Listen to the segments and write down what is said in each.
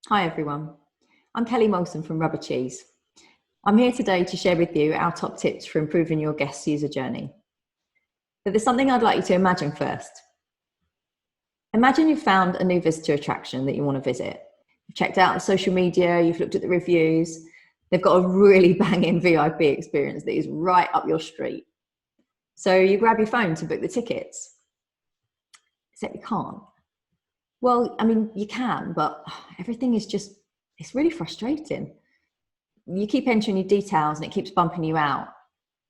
Hi everyone, I'm Kelly Molson from Rubber Cheese. I'm here today to share with you our top tips for improving your guest user journey. But there's something I'd like you to imagine first. Imagine you've found a new visitor attraction that you want to visit. You've checked out the social media, you've looked at the reviews, they've got a really banging VIP experience that is right up your street. So you grab your phone to book the tickets, except you can't. Well, I mean, you can, but everything is just, it's really frustrating. You keep entering your details and it keeps bumping you out.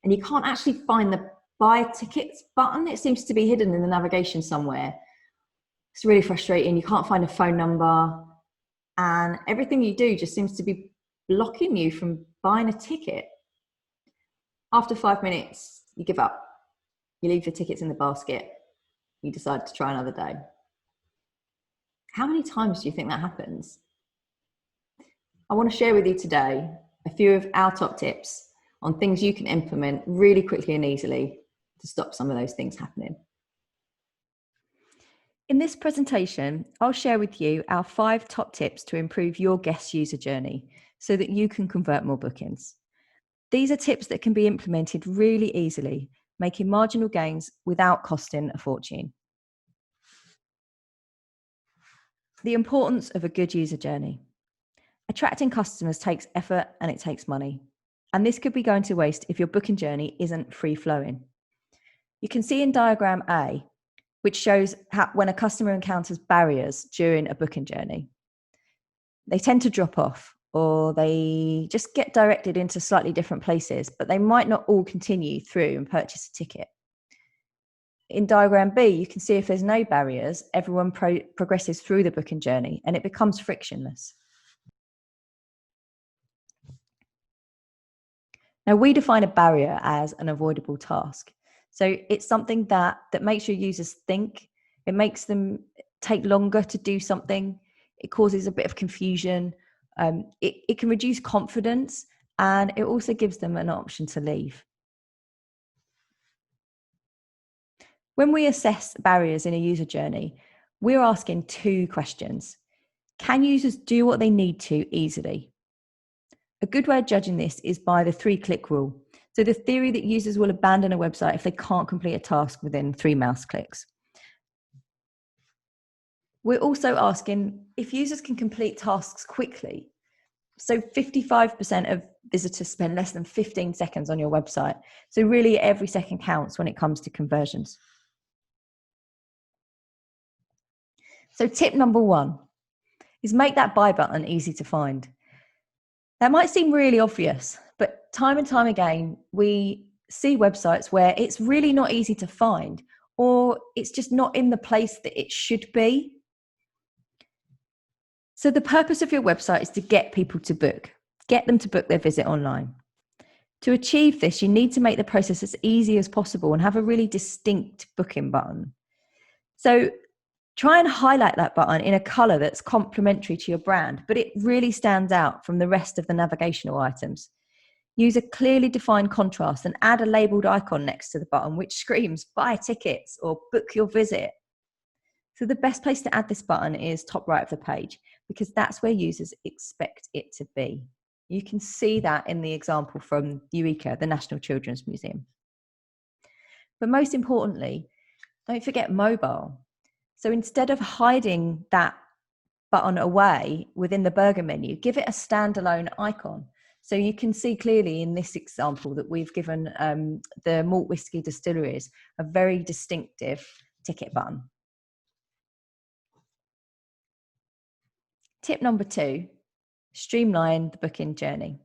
And you can't actually find the buy tickets button. It seems to be hidden in the navigation somewhere. It's really frustrating. You can't find a phone number. And everything you do just seems to be blocking you from buying a ticket. After 5 minutes, you give up. You leave your tickets in the basket. You decide to try another day. How many times do you think that happens? I want to share with you today a few of our top tips on things you can implement really quickly and easily to stop some of those things happening. In this presentation, I'll share with you our 5 top tips to improve your guest user journey so that you can convert more bookings. These are tips that can be implemented really easily, making marginal gains without costing a fortune. The importance of a good user journey. Attracting customers takes effort and it takes money. And this could be going to waste if your booking journey isn't free-flowing. You can see in diagram A, which shows how when a customer encounters barriers during a booking journey, they tend to drop off or they just get directed into slightly different places, but they might not all continue through and purchase a ticket. In diagram B, you can see if there's no barriers, everyone progresses through the booking journey and it becomes frictionless. Now, we define a barrier as an avoidable task. So it's something that makes your users think, it makes them take longer to do something, it causes a bit of confusion, it can reduce confidence, and it also gives them an option to leave. When we assess barriers in a user journey, we're asking 2 questions. Can users do what they need to easily? A good way of judging this is by the 3-click rule. So the theory that users will abandon a website if they can't complete a task within 3 mouse clicks. We're also asking if users can complete tasks quickly. So 55% of visitors spend less than 15 seconds on your website. So really every second counts when it comes to conversions. So tip number 1 is make that buy button easy to find. That might seem really obvious, but time and time again, we see websites where it's really not easy to find, or it's just not in the place that it should be. So the purpose of your website is to get people to book, get them to book their visit online. To achieve this, you need to make the process as easy as possible and have a really distinct booking button. So try and highlight that button in a color that's complementary to your brand, but it really stands out from the rest of the navigational items. Use a clearly defined contrast and add a labeled icon next to the button which screams buy tickets or book your visit. So the best place to add this button is top right of the page because that's where users expect it to be. You can see that in the example from Eureka, the National Children's Museum. But most importantly, don't forget mobile. So instead of hiding that button away within the burger menu, give it a standalone icon. So you can see clearly in this example that we've given the malt whiskey distilleries a very distinctive ticket button. Tip number 2, streamline the booking journey.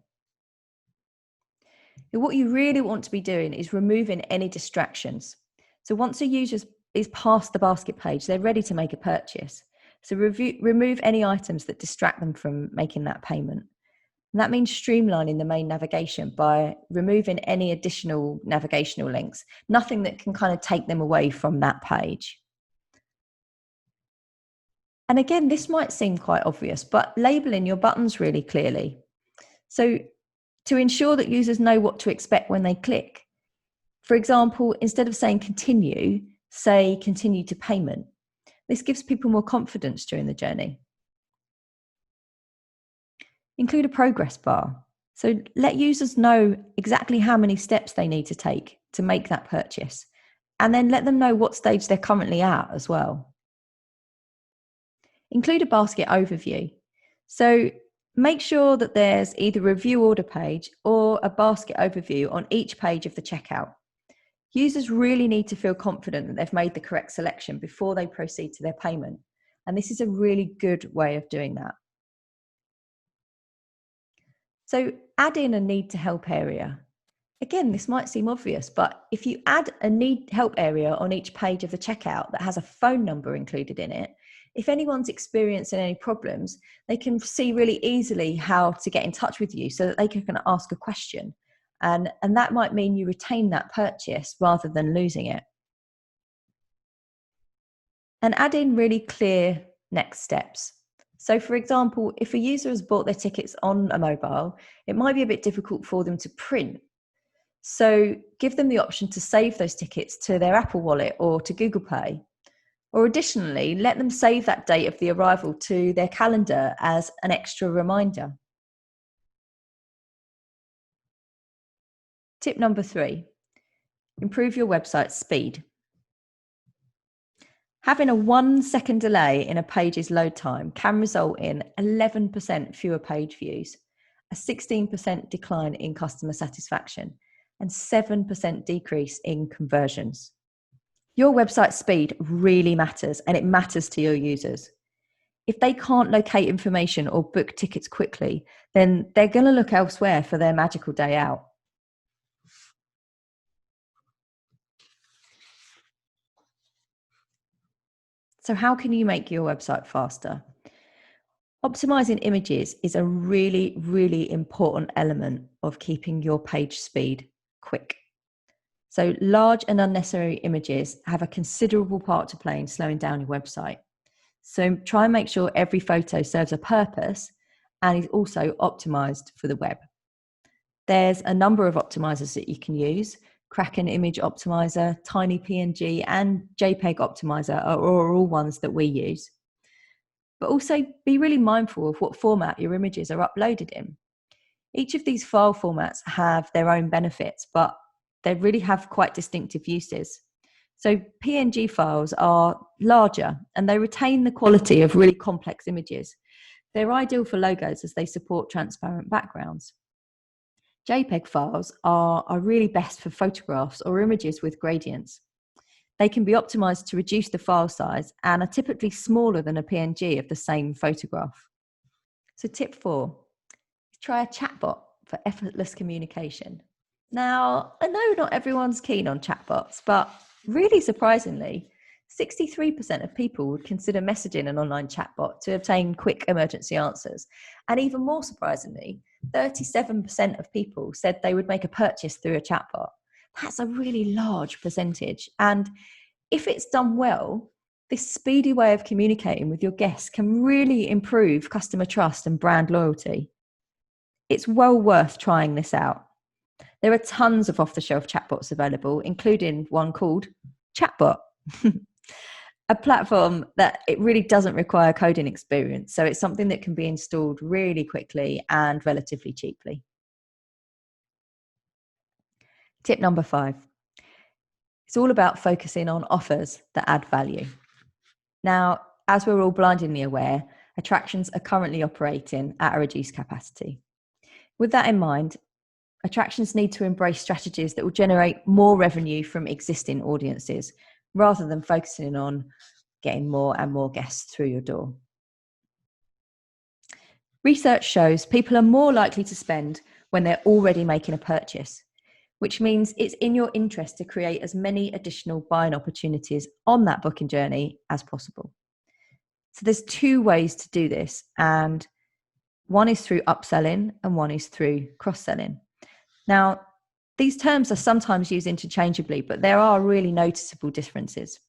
What you really want to be doing is removing any distractions. So once a user is past the basket page, they're ready to make a purchase. So remove any items that distract them from making that payment. And that means streamlining the main navigation by removing any additional navigational links, nothing that can kind of take them away from that page. And again, this might seem quite obvious, but labeling your buttons really clearly. So to ensure that users know what to expect when they click. For example, instead of saying continue, say continue to payment. This gives people more confidence during the journey. Include a progress bar. So let users know exactly how many steps they need to take to make that purchase, and then let them know what stage they're currently at as well. Include a basket overview. So make sure that there's either a review order page or a basket overview on each page of the checkout. Users really need to feel confident that they've made the correct selection before they proceed to their payment. And this is a really good way of doing that. So add in a need to help area. Again, this might seem obvious, but if you add a need help area on each page of the checkout that has a phone number included in it, if anyone's experiencing any problems, they can see really easily how to get in touch with you so that they can ask a question. And that might mean you retain that purchase rather than losing it. And add in really clear next steps. So for example, if a user has bought their tickets on a mobile, it might be a bit difficult for them to print. So give them the option to save those tickets to their Apple Wallet or to Google Pay. Or additionally, let them save that date of the arrival to their calendar as an extra reminder. Tip number 3, improve your website's speed. Having a 1-second delay in a page's load time can result in 11% fewer page views, a 16% decline in customer satisfaction, and 7% decrease in conversions. Your website speed really matters, and it matters to your users. If they can't locate information or book tickets quickly, then they're going to look elsewhere for their magical day out. So how can you make your website faster? Optimizing images is a really, really important element of keeping your page speed quick. So large and unnecessary images have a considerable part to play in slowing down your website. So try and make sure every photo serves a purpose and is also optimized for the web. There's a number of optimizers that you can use. Kraken Image Optimizer, Tiny PNG, and JPEG Optimizer are all ones that we use. But also be really mindful of what format your images are uploaded in. Each of these file formats have their own benefits, but they really have quite distinctive uses. So PNG files are larger and they retain the quality of really complex images. They're ideal for logos as they support transparent backgrounds. JPEG files are really best for photographs or images with gradients. They can be optimized to reduce the file size and are typically smaller than a PNG of the same photograph. So tip 4, try a chatbot for effortless communication. Now, I know not everyone's keen on chatbots, but really surprisingly, 63% of people would consider messaging an online chatbot to obtain quick emergency answers. And even more surprisingly, 37% of people said they would make a purchase through a chatbot. That's a really large percentage. And if it's done well, this speedy way of communicating with your guests can really improve customer trust and brand loyalty. It's well worth trying this out. There are tons of off-the-shelf chatbots available, including one called Chatbot, a platform that it really doesn't require coding experience. So it's something that can be installed really quickly and relatively cheaply. Tip number 5. It's all about focusing on offers that add value. Now, as we're all blindingly aware, attractions are currently operating at a reduced capacity. With that in mind, attractions need to embrace strategies that will generate more revenue from existing audiences, rather than focusing on getting more and more guests through your door. Research shows people are more likely to spend when they're already making a purchase, which means it's in your interest to create as many additional buying opportunities on that booking journey as possible. So there's 2 ways to do this, and one is through upselling and one is through cross-selling. Now, these terms are sometimes used interchangeably, but there are really noticeable differences.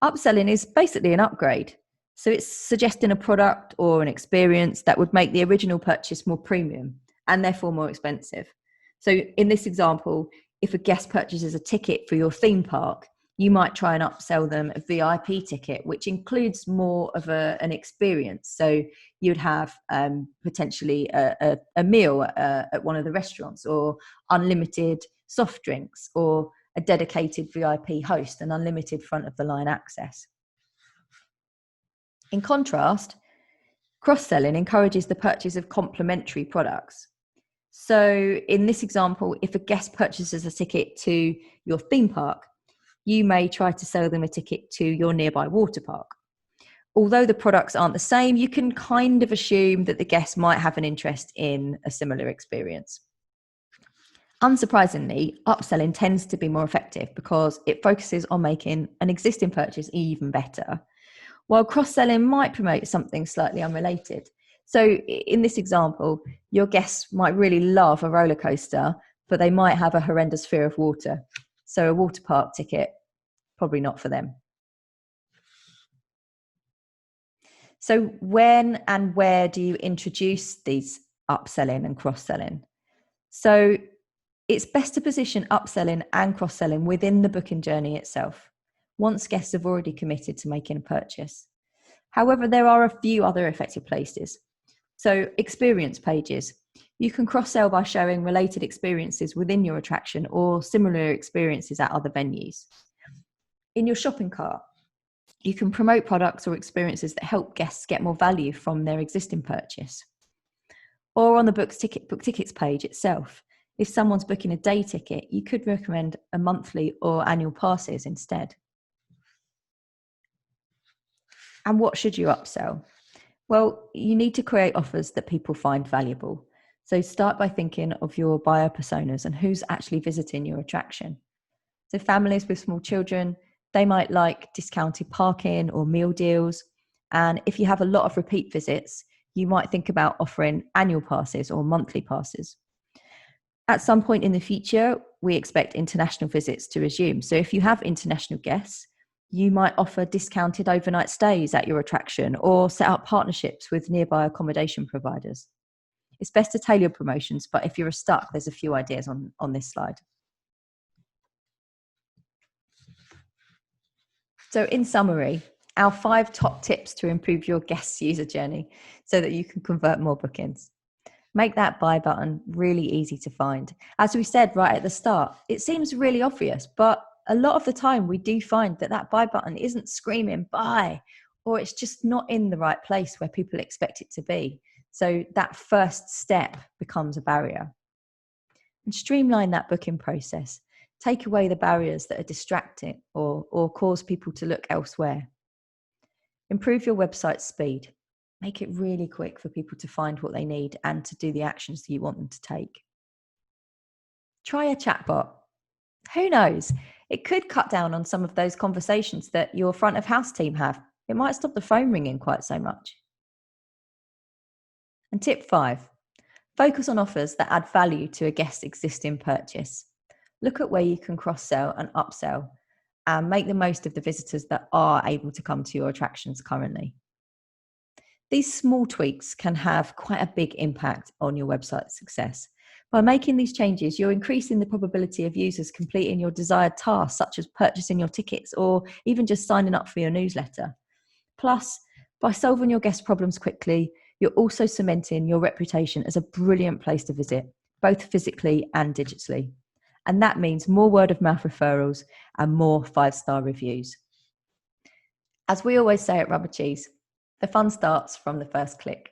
Upselling is basically an upgrade. So it's suggesting a product or an experience that would make the original purchase more premium and therefore more expensive. So in this example, if a guest purchases a ticket for your theme park, You might try and upsell them a VIP ticket, which includes more of an experience. So you'd have potentially a meal at one of the restaurants, or unlimited soft drinks, or a dedicated VIP host and unlimited front of the line access. In contrast, cross-selling encourages the purchase of complementary products. So in this example, if a guest purchases a ticket to your theme park, you may try to sell them a ticket to your nearby water park. Although the products aren't the same, you can kind of assume that the guest might have an interest in a similar experience. Unsurprisingly, upselling tends to be more effective because it focuses on making an existing purchase even better, while cross-selling might promote something slightly unrelated. So in this example, your guests might really love a roller coaster, but they might have a horrendous fear of water. So a water park ticket, probably not for them. So when and where do you introduce these upselling and cross-selling? So it's best to position upselling and cross-selling within the booking journey itself, once guests have already committed to making a purchase. However, there are a few other effective places. So experience pages. You can cross-sell by showing related experiences within your attraction or similar experiences at other venues. In your shopping cart, you can promote products or experiences that help guests get more value from their existing purchase. Or on the book tickets page itself, if someone's booking a day ticket, you could recommend a monthly or annual passes instead. And what should you upsell? Well, you need to create offers that people find valuable. So start by thinking of your buyer personas and who's actually visiting your attraction. So families with small children, they might like discounted parking or meal deals. And if you have a lot of repeat visits, you might think about offering annual passes or monthly passes. At some point in the future, we expect international visits to resume. So if you have international guests, you might offer discounted overnight stays at your attraction or set up partnerships with nearby accommodation providers. It's best to tailor promotions, but if you're stuck, there's a few ideas on this slide. So in summary, our 5 top tips to improve your guest user journey so that you can convert more bookings. Make that buy button really easy to find. As we said right at the start, it seems really obvious, but a lot of the time we do find that that buy button isn't screaming buy, or it's just not in the right place where people expect it to be. So that first step becomes a barrier. And streamline that booking process. Take away the barriers that are distracting or cause people to look elsewhere. Improve your website speed. Make it really quick for people to find what they need and to do the actions that you want them to take. Try a chatbot. Who knows? It could cut down on some of those conversations that your front of house team have. It might stop the phone ringing quite so much. And tip 5, focus on offers that add value to a guest's existing purchase. Look at where you can cross-sell and upsell and make the most of the visitors that are able to come to your attractions currently. These small tweaks can have quite a big impact on your website's success. By making these changes, you're increasing the probability of users completing your desired tasks, such as purchasing your tickets or even just signing up for your newsletter. Plus, by solving your guest problems quickly, you're also cementing your reputation as a brilliant place to visit, both physically and digitally. And that means more word of mouth referrals and more 5-star reviews. As we always say at Rubber Cheese, the fun starts from the first click.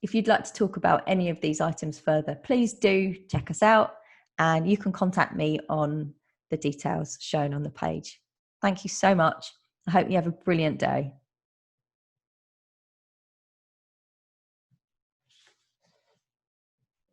If you'd like to talk about any of these items further, please do check us out and you can contact me on the details shown on the page. Thank you so much. I hope you have a brilliant day.